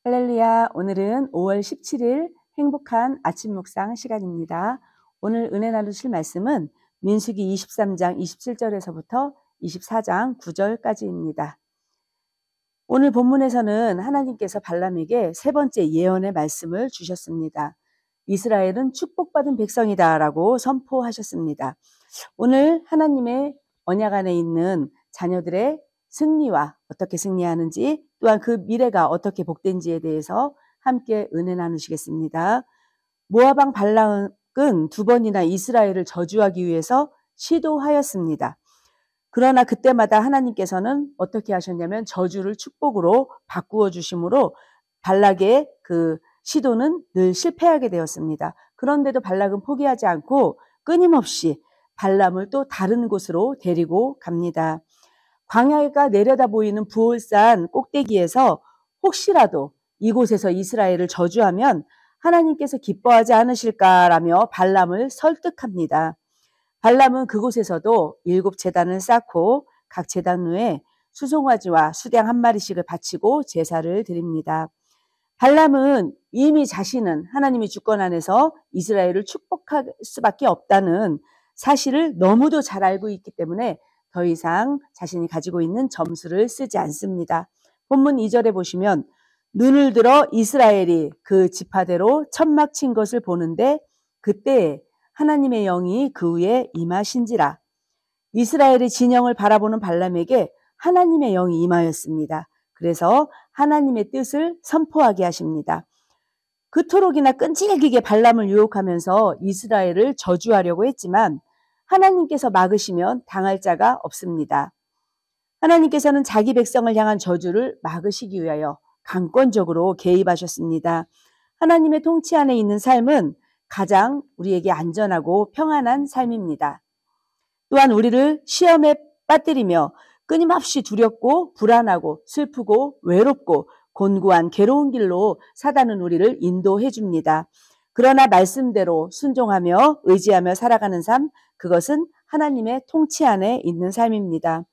할렐루야, 오늘은 5월 17일 행복한 아침 묵상 시간입니다. 오늘 은혜 나누실 말씀은 민수기 23장 27절에서부터 24장 9절까지입니다. 오늘 본문에서는 하나님께서 발람에게 세 번째 예언의 말씀을 주셨습니다. 이스라엘은 축복받은 백성이다 라고 선포하셨습니다. 오늘 하나님의 언약 안에 있는 자녀들의 승리와 어떻게 승리하는지, 또한 그 미래가 어떻게 복된지에 대해서 함께 은혜 나누시겠습니다. 모압 왕 발락은 두 번이나 이스라엘을 저주하기 위해서 시도하였습니다. 그러나 그때마다 하나님께서는 어떻게 하셨냐면 저주를 축복으로 바꾸어 주심으로 발락의 그 시도는 늘 실패하게 되었습니다. 그런데도 발락은 포기하지 않고 끊임없이 발람을 또 다른 곳으로 데리고 갑니다. 광야가 내려다 보이는 부올산 꼭대기에서 혹시라도 이곳에서 이스라엘을 저주하면 하나님께서 기뻐하지 않으실까라며 발람을 설득합니다. 발람은 그곳에서도 7제단을 쌓고 각 제단 후에 수송아지와 수량 한 마리씩을 바치고 제사를 드립니다. 발람은 이미 자신은 하나님의 주권 안에서 이스라엘을 축복할 수밖에 없다는 사실을 너무도 잘 알고 있기 때문에 더 이상 자신이 가지고 있는 점수를 쓰지 않습니다. 본문 2절에 보시면 눈을 들어 이스라엘이 그 지파대로 천막 친 것을 보는데 그때 하나님의 영이 그 위에 임하신지라. 이스라엘의 진영을 바라보는 발람에게 하나님의 영이 임하였습니다. 그래서 하나님의 뜻을 선포하게 하십니다. 그토록이나 끈질기게 발람을 유혹하면서 이스라엘을 저주하려고 했지만 하나님께서 막으시면 당할 자가 없습니다. 하나님께서는 자기 백성을 향한 저주를 막으시기 위하여 강권적으로 개입하셨습니다. 하나님의 통치 안에 있는 삶은 가장 우리에게 안전하고 평안한 삶입니다. 또한 우리를 시험에 빠뜨리며 끊임없이 두렵고 불안하고 슬프고 외롭고 곤고한 괴로운 길로 사단은 우리를 인도해 줍니다. 그러나 말씀대로 순종하며 의지하며 살아가는 삶, 그것은 하나님의 통치 안에 있는 삶입니다.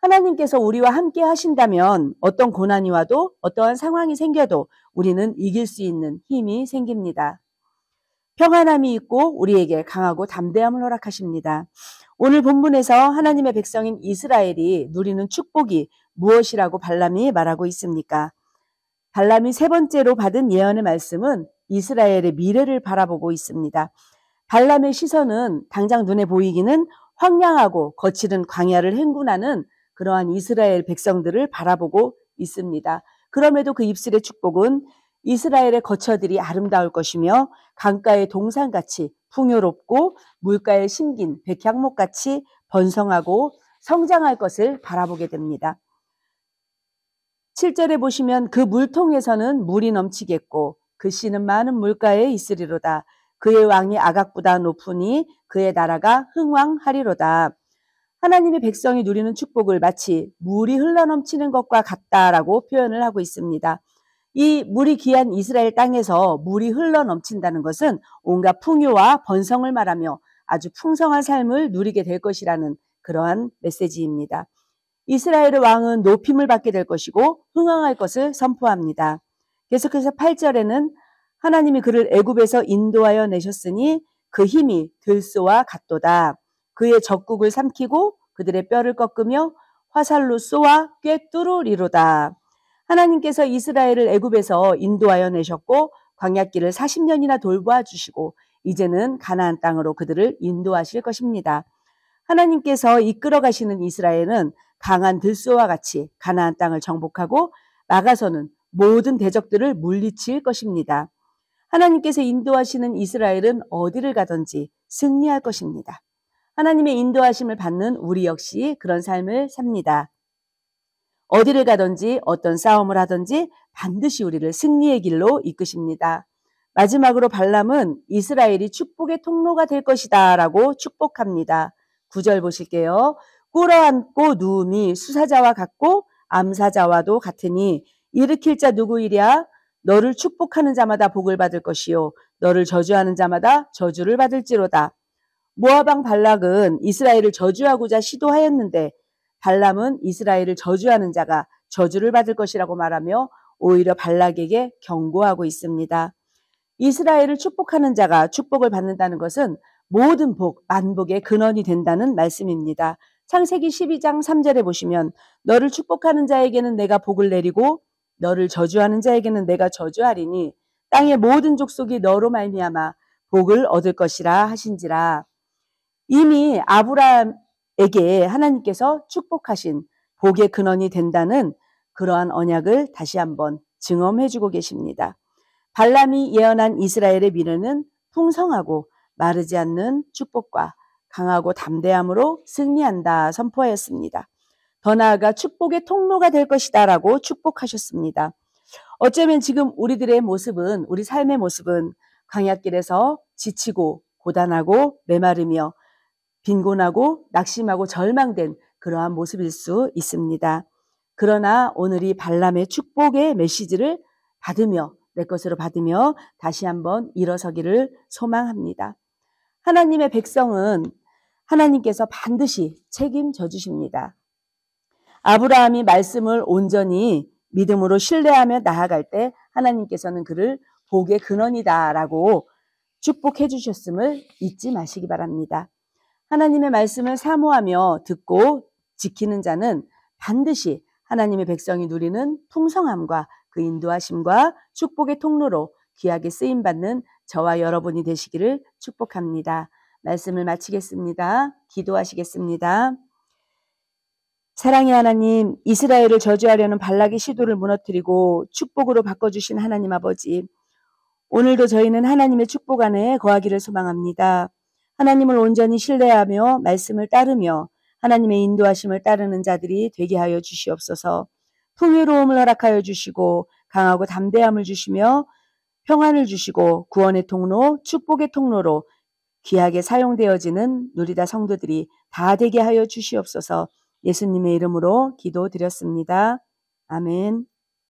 하나님께서 우리와 함께 하신다면 어떤 고난이 와도 어떠한 상황이 생겨도 우리는 이길 수 있는 힘이 생깁니다. 평안함이 있고 우리에게 강하고 담대함을 허락하십니다. 오늘 본문에서 하나님의 백성인 이스라엘이 누리는 축복이 무엇이라고 발람이 말하고 있습니까? 발람이 세 번째로 받은 예언의 말씀은 이스라엘의 미래를 바라보고 있습니다. 발람의 시선은 당장 눈에 보이기는 황량하고 거칠은 광야를 행군하는 그러한 이스라엘 백성들을 바라보고 있습니다. 그럼에도 그 입술의 축복은 이스라엘의 거처들이 아름다울 것이며 강가의 동산같이 풍요롭고 물가에 심긴 백향목같이 번성하고 성장할 것을 바라보게 됩니다. 7절에 보시면 그 물통에서는 물이 넘치겠고 그 씨는 많은 물가에 있으리로다. 그의 왕이 아각보다 높으니 그의 나라가 흥왕하리로다. 하나님의 백성이 누리는 축복을 마치 물이 흘러넘치는 것과 같다라고 표현을 하고 있습니다. 이 물이 귀한 이스라엘 땅에서 물이 흘러넘친다는 것은 온갖 풍요와 번성을 말하며 아주 풍성한 삶을 누리게 될 것이라는 그러한 메시지입니다. 이스라엘의 왕은 높임을 받게 될 것이고 흥왕할 것을 선포합니다. 계속해서 8절에는 하나님이 그를 애굽에서 인도하여 내셨으니 그 힘이 들소와 같도다. 그의 적국을 삼키고 그들의 뼈를 꺾으며 화살로 쏘아 꿰뚫으리로다. 하나님께서 이스라엘을 애굽에서 인도하여 내셨고 광야길을 40년이나 돌보아 주시고 이제는 가나안 땅으로 그들을 인도하실 것입니다. 하나님께서 이끌어 가시는 이스라엘은 강한 들소와 같이 가나안 땅을 정복하고 나가서는 모든 대적들을 물리칠 것입니다. 하나님께서 인도하시는 이스라엘은 어디를 가든지 승리할 것입니다. 하나님의 인도하심을 받는 우리 역시 그런 삶을 삽니다. 어디를 가든지 어떤 싸움을 하든지 반드시 우리를 승리의 길로 이끄십니다. 마지막으로 발람은 이스라엘이 축복의 통로가 될 것이다 라고 축복합니다. 9절 보실게요. 꿇어앉고 누움이 수사자와 같고 암사자와도 같으니 일으킬 자 누구이랴? 너를 축복하는 자마다 복을 받을 것이요 너를 저주하는 자마다 저주를 받을지로다. 모압 왕 발락은 이스라엘을 저주하고자 시도하였는데 발람은 이스라엘을 저주하는 자가 저주를 받을 것이라고 말하며 오히려 발락에게 경고하고 있습니다. 이스라엘을 축복하는 자가 축복을 받는다는 것은 모든 복, 만복의 근원이 된다는 말씀입니다. 창세기 12장 3절에 보시면 너를 축복하는 자에게는 내가 복을 내리고 너를 저주하는 자에게는 내가 저주하리니 땅의 모든 족속이 너로 말미암아 복을 얻을 것이라 하신지라. 이미 아브라함에게 하나님께서 축복하신 복의 근원이 된다는 그러한 언약을 다시 한번 증언해주고 계십니다. 발람이 예언한 이스라엘의 미래는 풍성하고 마르지 않는 축복과 강하고 담대함으로 승리한다 선포하였습니다. 더 나아가 축복의 통로가 될 것이다 라고 축복하셨습니다. 어쩌면 지금 우리들의 모습은, 우리 삶의 모습은 광야길에서 지치고 고단하고 메마르며 빈곤하고 낙심하고 절망된 그러한 모습일 수 있습니다. 그러나 오늘이 발람의 축복의 메시지를 받으며 내 것으로 받으며 다시 한번 일어서기를 소망합니다. 하나님의 백성은 하나님께서 반드시 책임져 주십니다. 아브라함이 말씀을 온전히 믿음으로 신뢰하며 나아갈 때 하나님께서는 그를 복의 근원이다라고 축복해 주셨음을 잊지 마시기 바랍니다. 하나님의 말씀을 사모하며 듣고 지키는 자는 반드시 하나님의 백성이 누리는 풍성함과 그 인도하심과 축복의 통로로 귀하게 쓰임받는 저와 여러분이 되시기를 축복합니다. 말씀을 마치겠습니다. 기도하시겠습니다. 사랑의 하나님, 이스라엘을 저주하려는 발락의 시도를 무너뜨리고 축복으로 바꿔주신 하나님 아버지, 오늘도 저희는 하나님의 축복 안에 거하기를 소망합니다. 하나님을 온전히 신뢰하며 말씀을 따르며 하나님의 인도하심을 따르는 자들이 되게 하여 주시옵소서. 풍요로움을 허락하여 주시고 강하고 담대함을 주시며 평안을 주시고 구원의 통로, 축복의 통로로 귀하게 사용되어지는 누리다 성도들이 다 되게 하여 주시옵소서. 예수님의 이름으로 기도드렸습니다. 아멘.